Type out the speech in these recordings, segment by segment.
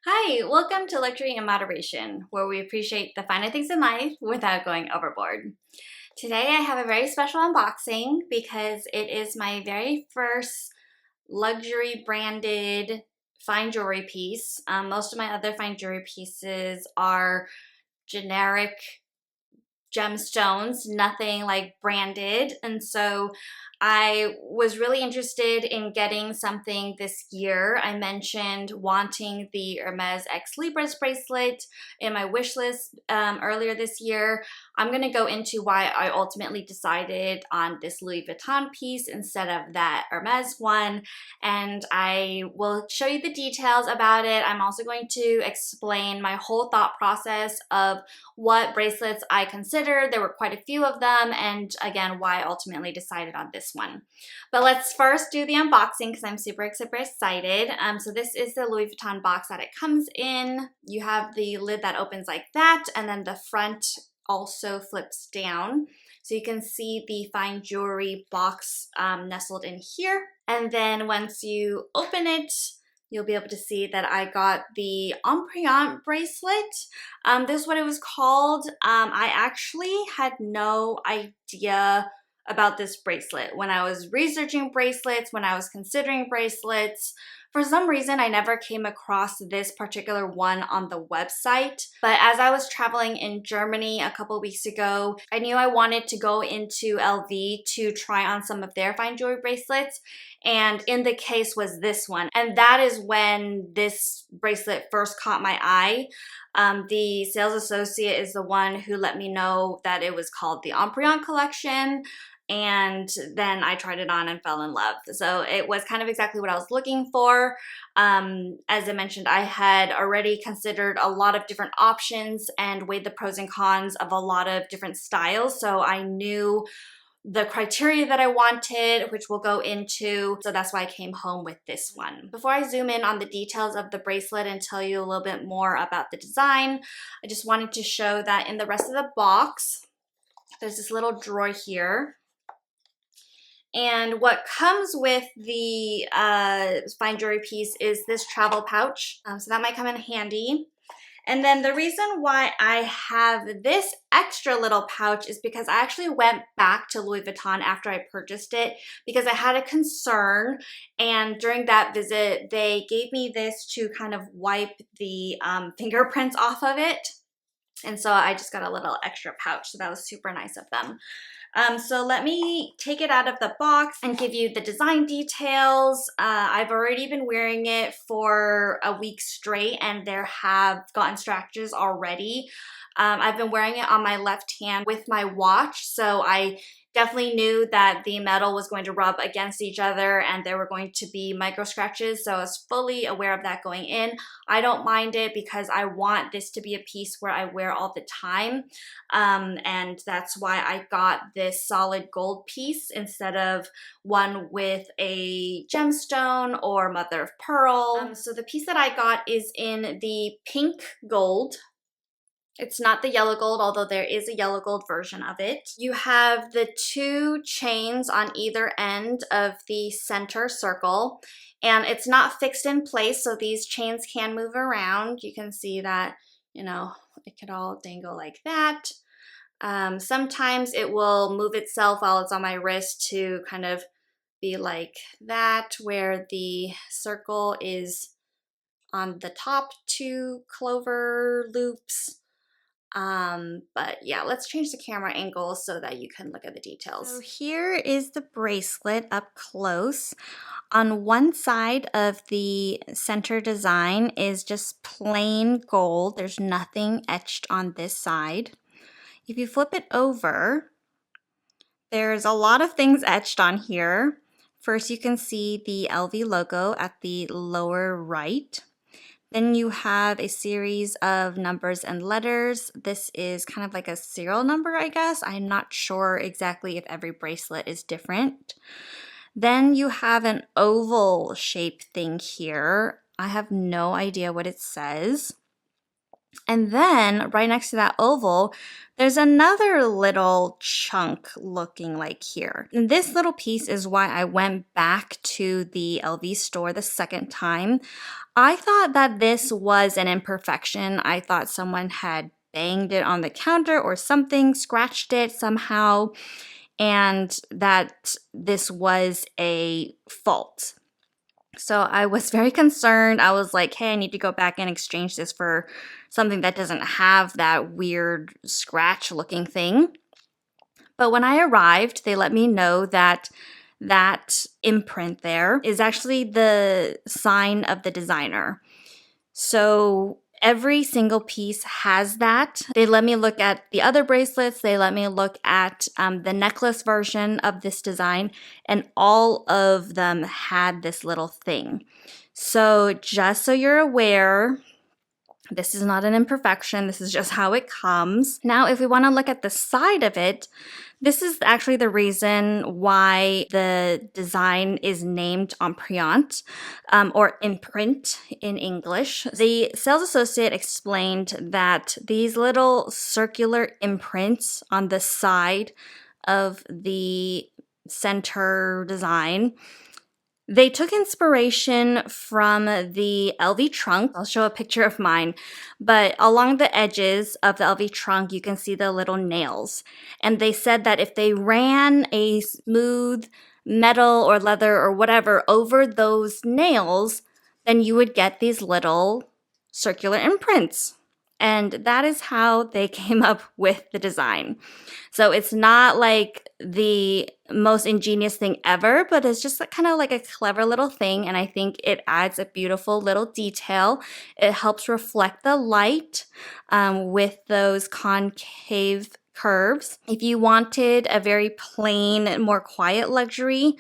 Hi, welcome to Luxury in Moderation, where we appreciate the finer things in life without going overboard. Today I have a very special unboxing because it is my very first luxury branded fine jewelry piece. Most of my other fine jewelry pieces are generic gemstones, nothing like branded. And so I was really interested in getting something this year. I mentioned wanting the Hermes ex-libris bracelet in my wish list earlier this year. I'm going to go into why I ultimately decided on this Louis Vuitton piece instead of that Hermes one, and I will show you the details about it. I'm also going to explain my whole thought process of what bracelets I considered. There were quite a few of them, and again, why I ultimately decided on this one. But let's first do the unboxing because I'm super excited. So this is the Louis Vuitton box that it comes in. You have the lid that opens like that, and then the front also flips down. So you can see the fine jewelry box nestled in here. And then once you open it, you'll be able to see that I got the Empreinte bracelet. This is what it was called. I actually had no idea about this bracelet. When I was researching bracelets, when I was considering bracelets, for some reason I never came across this particular one on the website. But as I was traveling in Germany a couple weeks ago, I knew I wanted to go into LV to try on some of their fine jewelry bracelets. And in the case was this one. And that is when this bracelet first caught my eye. The sales associate is the one who let me know that it was called the Empreinte collection. And then I tried it on and fell in love. So it was kind of exactly what I was looking for. As I mentioned, I had already considered a lot of different options and weighed the pros and cons of a lot of different styles. So I knew the criteria that I wanted, which we'll go into. So that's why I came home with this one. Before I zoom in on the details of the bracelet and tell you a little bit more about the design, I just wanted to show that in the rest of the box, there's this little drawer here. And what comes with the fine jewelry piece is this travel pouch. So that might come in handy. And then the reason why I have this extra little pouch is because I actually went back to Louis Vuitton after I purchased it because I had a concern. And during that visit, they gave me this to kind of wipe the fingerprints off of it. And so I just got a little extra pouch. So that was super nice of them. So let me take it out of the box and give you the design details. I've already been wearing it for a week straight and there have gotten scratches already. I've been wearing it on my left hand with my watch, so I definitely knew that the metal was going to rub against each other and there were going to be micro scratches, so I was fully aware of that going in. I don't mind it because I want this to be a piece where I wear all the time, and that's why I got this solid gold piece instead of one with a gemstone or mother of pearl. So the piece that I got is in the pink gold. It's not the yellow gold, although there is a yellow gold version of it. You have the two chains on either end of the center circle, and it's not fixed in place, so these chains can move around. You can see that, you know, it could all dangle like that. Sometimes it will move itself while it's on my wrist to kind of be like that, where the circle is on the top two clover loops. But yeah, let's change the camera angle so that you can look at the details. So here is the bracelet up close. On one side of the center design is just plain gold. There's nothing etched on this side. If you flip it over, there's a lot of things etched on here. First, you can see the LV logo at the lower right. Then you have a series of numbers and letters. This is kind of like a serial number, I guess. I'm not sure exactly if every bracelet is different. Then you have an oval shape thing here. I have no idea what it says. And then right next to that oval, there's another little chunk looking like here. And this little piece is why I went back to the LV store the second time. I thought that this was an imperfection. I thought someone had banged it on the counter or something, scratched it somehow, and that this was a fault. So I was very concerned. I was like, hey, I need to go back and exchange this for something that doesn't have that weird scratch looking thing. But when I arrived, they let me know that that imprint there is actually the sign of the designer. So every single piece has that. They let me look at the other bracelets. They let me look at the necklace version of this design, and all of them had this little thing. So just so you're aware, this is not an imperfection. This is just how it comes. Now, if we want to look at the side of it, this is actually the reason why the design is named Empreinte, or imprint in English. The sales associate explained that these little circular imprints on the side of the center design, they took inspiration from the LV trunk. I'll show a picture of mine, but along the edges of the LV trunk, you can see the little nails. And they said that if they ran a smooth metal or leather or whatever over those nails, then you would get these little circular imprints. And that is how they came up with the design. So it's not like the most ingenious thing ever, but it's just kind of like a clever little thing. And I think it adds a beautiful little detail. It helps reflect the light with those concave curves. If you wanted a very plain, more quiet luxury,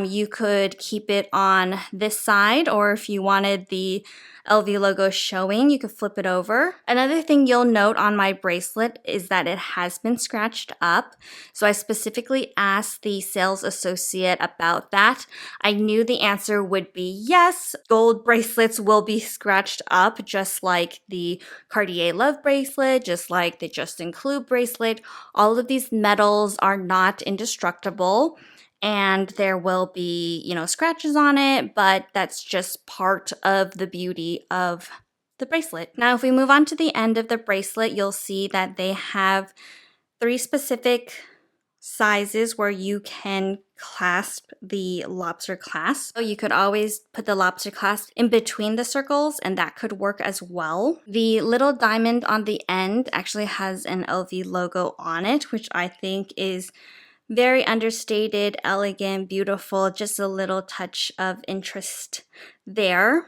you could keep it on this side, or if you wanted the LV logo showing, you could flip it over. Another thing you'll note on my bracelet is that it has been scratched up. So I specifically asked the sales associate about that. I knew the answer would be yes, gold bracelets will be scratched up, just like the Cartier Love bracelet, just like the Justin Klube bracelet. All of these metals are not indestructible, and there will be, scratches on it, but that's just part of the beauty of the bracelet. Now, if we move on to the end of the bracelet, you'll see that they have 3 specific sizes where you can clasp the lobster clasp. So you could always put the lobster clasp in between the circles, and that could work as well. The little diamond on the end actually has an LV logo on it, which I think is very understated, elegant, beautiful, just a little touch of interest there.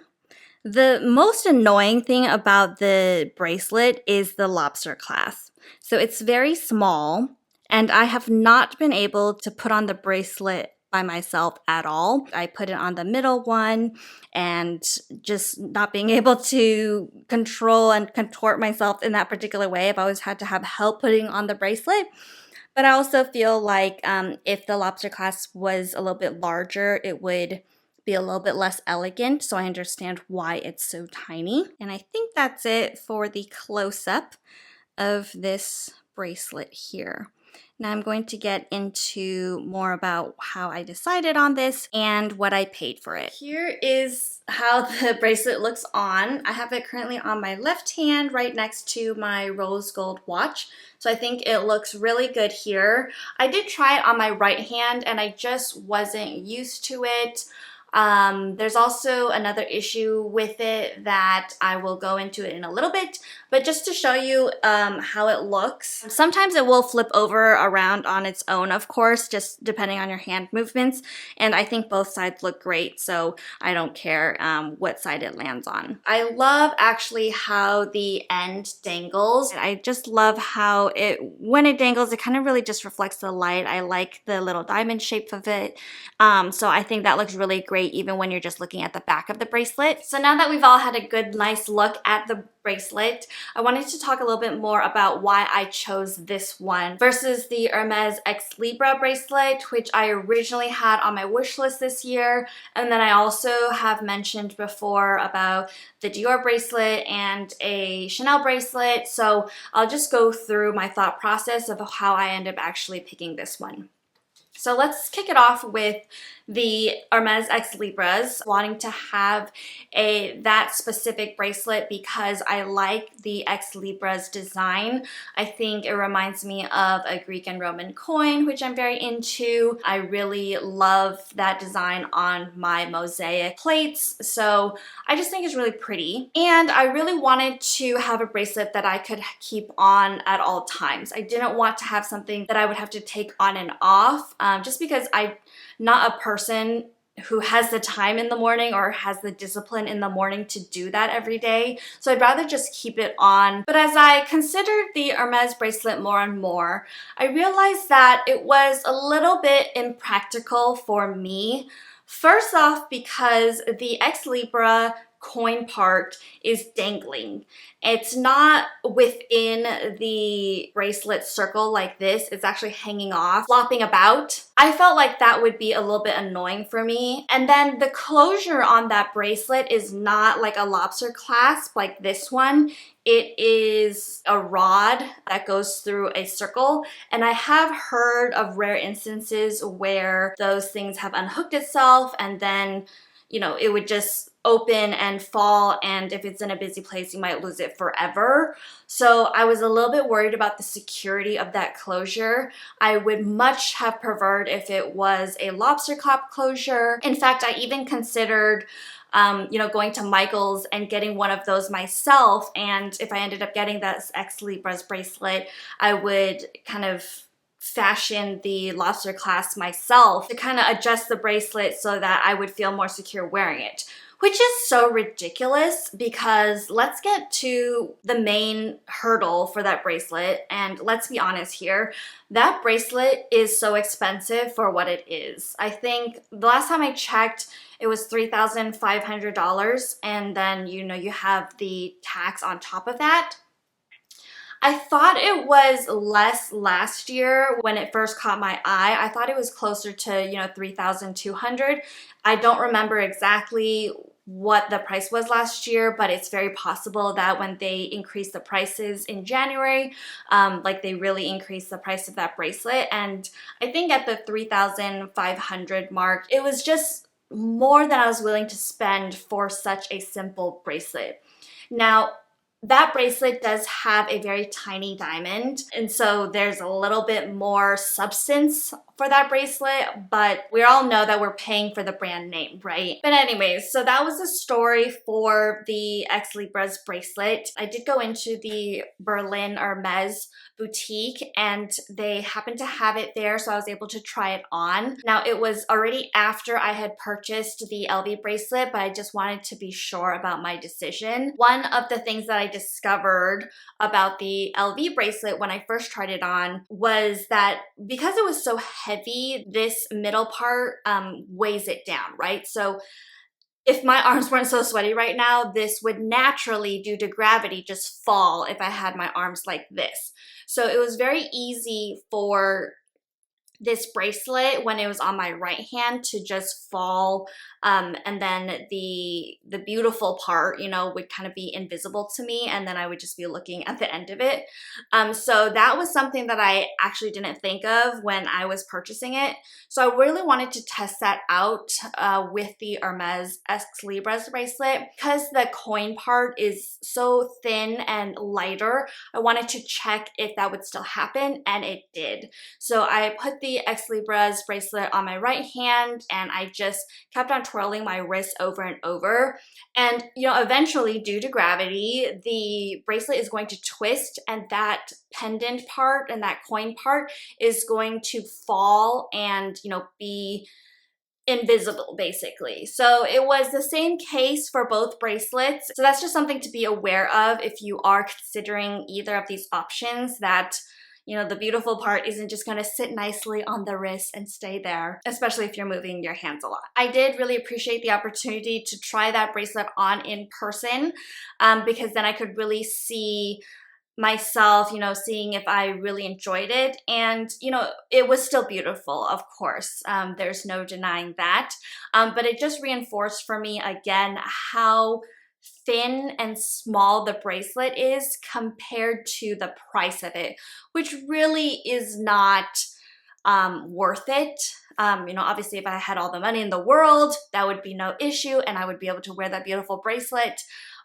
The most annoying thing about the bracelet is the lobster clasp. So it's very small, and I have not been able to put on the bracelet by myself at all. I put it on the middle one, and just not being able to control and contort myself in that particular way, I've always had to have help putting on the bracelet. But I also feel like if the lobster clasp was a little bit larger, it would be a little bit less elegant. So I understand why it's so tiny. And I think that's it for the close-up of this bracelet here. Now I'm going to get into more about how I decided on this and what I paid for it. Here is how the bracelet looks on. I have it currently on my left hand right next to my rose gold watch. So I think it looks really good here. I did try it on my right hand and I just wasn't used to it. There's also another issue with it that I will go into it in a little bit, but just to show you how it looks. Sometimes it will flip over around on its own, of course, just depending on your hand movements, and I think both sides look great, so I don't care what side it lands on. I love actually how the end dangles. I just love how when it dangles, it kind of really just reflects the light. I like the little diamond shape of it, so I think that looks really great great even when you're just looking at the back of the bracelet. So now that we've all had a good, nice look at the bracelet, I wanted to talk a little bit more about why I chose this one versus the Hermes ex-libris bracelet, which I originally had on my wish list this year. And then I also have mentioned before about the Dior bracelet and a Chanel bracelet. So I'll just go through my thought process of how I ended up actually picking this one. So let's kick it off with the Hermes ex-libris, wanting to have that specific bracelet because I like the ex-libris design. I think it reminds me of a Greek and Roman coin, which I'm very into. I really love that design on my mosaic plates, so I just think it's really pretty. And I really wanted to have a bracelet that I could keep on at all times. I didn't want to have something that I would have to take on and off, just because I'm not a person who has the time in the morning or has the discipline in the morning to do that every day. So I'd rather just keep it on. But as I considered the Hermes bracelet more and more, I realized that it was a little bit impractical for me. First off, because the ex-libris coin part is dangling. It's not within the bracelet circle like this. It's actually hanging off, flopping about. I felt like that would be a little bit annoying for me. And then the closure on that bracelet is not like a lobster clasp like this one. It is a rod that goes through a circle. And I have heard of rare instances where those things have unhooked itself and then, you know, it would just open and fall, and if it's in a busy place you might lose it forever. So I was a little bit worried about the security of that closure. I would much have preferred if it was a lobster clap closure. In fact, I even considered going to Michael's and getting one of those myself, and if I ended up getting that ex-libris bracelet, I would kind of fashion the lobster clasp myself to kind of adjust the bracelet so that I would feel more secure wearing it. Which is so ridiculous because let's get to the main hurdle for that bracelet, and let's be honest here, that bracelet is so expensive for what it is. I think the last time I checked, it was $3,500, and then you have the tax on top of that. I thought it was less last year when it first caught my eye. I thought it was closer to, 3,200. I don't remember exactly what the price was last year, but it's very possible that when they increased the prices in January, like they really increased the price of that bracelet. And I think at the 3,500 mark, it was just more than I was willing to spend for such a simple bracelet. Now, that bracelet does have a very tiny diamond, and so there's a little bit more substance for that bracelet, but we all know that we're paying for the brand name, right? But anyways, so that was the story for the ex-libris bracelet. I did go into the Berlin Hermes boutique and they happened to have it there, so I was able to try it on. Now, it was already after I had purchased the LV bracelet, but I just wanted to be sure about my decision. One of the things that I discovered about the LV bracelet when I first tried it on was that because it was so heavy, this middle part weighs it down, right? So if my arms weren't so sweaty right now, this would naturally, due to gravity, just fall if I had my arms like this. So it was very easy for this bracelet when it was on my right hand to just fall, and then the beautiful part, would kind of be invisible to me, and then I would just be looking at the end of it. So that was something that I actually didn't think of when I was purchasing it. So I really wanted to test that out with the Hermes ex-libris bracelet. Because the coin part is so thin and lighter, I wanted to check if that would still happen, and it did. So I put the ex-libris bracelet on my right hand and I just kept on twirling my wrist over and over. And, eventually, due to gravity, the bracelet is going to twist and that pendant part and that coin part is going to fall and, be invisible basically. So it was the same case for both bracelets. So that's just something to be aware of if you are considering either of these options, that you know, the beautiful part isn't just gonna sit nicely on the wrist and stay there, especially if you're moving your hands a lot. I did really appreciate the opportunity to try that bracelet on in person because then I could really see myself, you know, seeing if I really enjoyed it. And, you know, it was still beautiful, of course. There's no denying that. But it just reinforced for me again how thin and small the bracelet is compared to the price of it, which really is not worth it. You know, obviously if I had all the money in the world, that would be no issue and I would be able to wear that beautiful bracelet.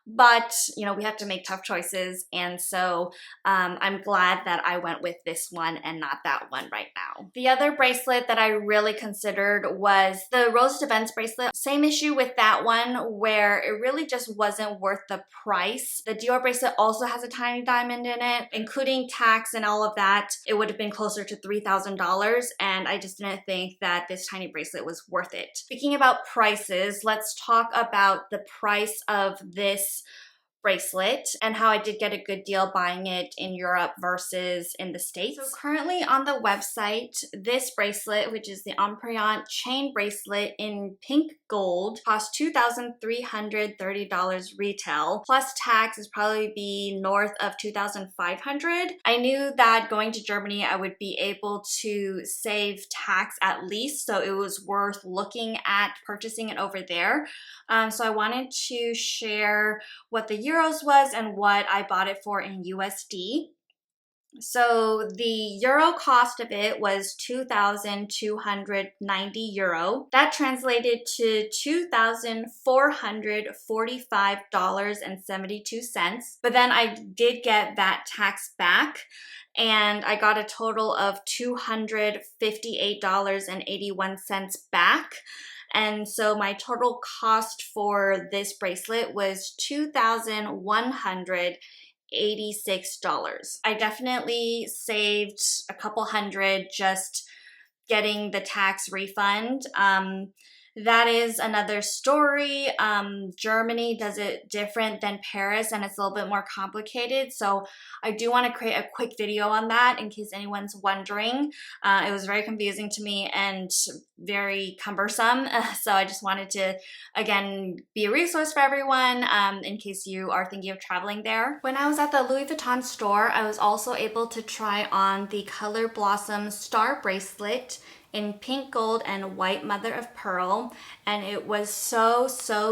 But, you know, we have to make tough choices. And so I'm glad that I went with this one and not that one right now. The other bracelet that I really considered was the Rose Events bracelet. Same issue with that one where it really just wasn't worth the price. The Dior bracelet also has a tiny diamond in it, including tax and all of that. It would have been closer to $3,000 and I just didn't think that this tiny bracelet was worth it. Speaking about prices, let's talk about the price of this bracelet and how I did get a good deal buying it in Europe versus in the States. So currently on the website, this bracelet, which is the Empreinte chain bracelet in pink gold, costs $2,330 retail, plus tax is probably be north of $2,500. I knew that going to Germany, I would be able to save tax at least, so it was worth looking at purchasing it over there. So I wanted to share what the euros was and what I bought it for in USD. So the euro cost of it was 2,290 euro. That translated to $2,445.72. But then I did get that tax back and I got a total of $258.81 back. And so my total cost for this bracelet was $2,186. I definitely saved a couple hundred just getting the tax refund. That is another story. Germany does it different than Paris and it's a little bit more complicated. So I do want to create a quick video on that in case anyone's wondering. It was very confusing to me and very cumbersome. So I just wanted to, again, be a resource for everyone in case you are thinking of traveling there. When I was at the Louis Vuitton store, I was also able to try on the Color Blossom star bracelet in pink gold and white mother of pearl, and it was so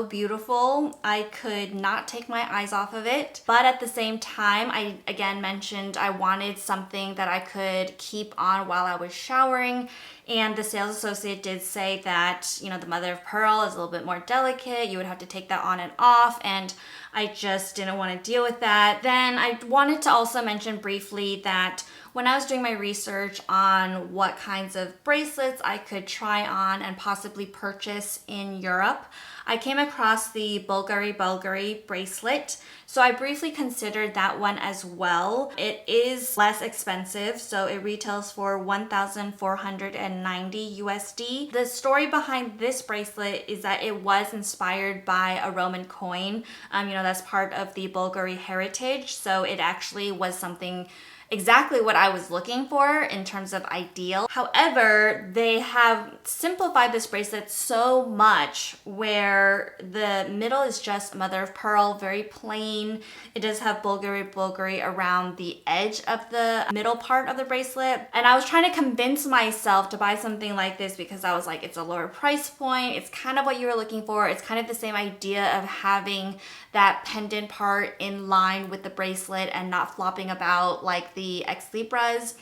beautiful. I could not take my eyes off of it, but at the same time, I again mentioned I wanted something that I could keep on while I was showering, and the sales associate did say that, you know, the mother of pearl is a little bit more delicate. You would have to take that on and off, and I just didn't want to deal with that. Then I wanted to also mention briefly that when I was doing my research on what kinds of bracelets I could try on and possibly purchase in Europe, I came across the Bulgari bracelet. So I briefly considered that one as well. It is less expensive, so it retails for 1,490 USD. The story behind this bracelet is that it was inspired by a Roman coin. You know, that's part of the Bulgari heritage. So it actually was something exactly what I was looking for in terms of ideal. However, they have simplified this bracelet so much where the middle is just mother of pearl, very plain. It does have Bulgari around the edge of the middle part of the bracelet. And I was trying to convince myself to buy something like this because I was like, it's a lower price point. It's kind of what you were looking for. It's kind of the same idea of having that pendant part in line with the bracelet and not flopping about like the ex-libris.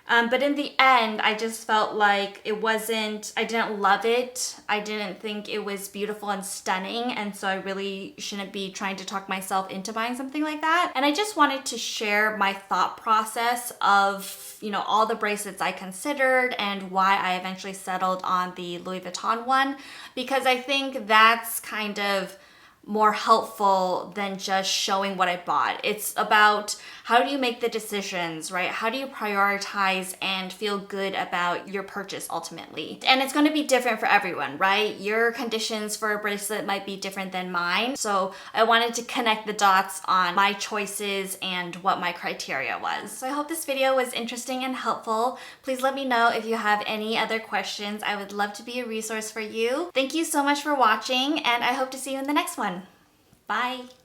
But in the end, I just felt like I didn't love it. I didn't think it was beautiful and stunning. And so I really shouldn't be trying to talk myself into buying something like that. And I just wanted to share my thought process of, you know, all the bracelets I considered and why I eventually settled on the Louis Vuitton one, because I think that's kind of more helpful than just showing what I bought. It's about how do you make the decisions, right? How do you prioritize and feel good about your purchase ultimately? And it's going to be different for everyone, right? Your conditions for a bracelet might be different than mine. So I wanted to connect the dots on my choices and what my criteria was. So I hope this video was interesting and helpful. Please let me know if you have any other questions. I would love to be a resource for you. Thank you so much for watching, and I hope to see you in the next one. Bye.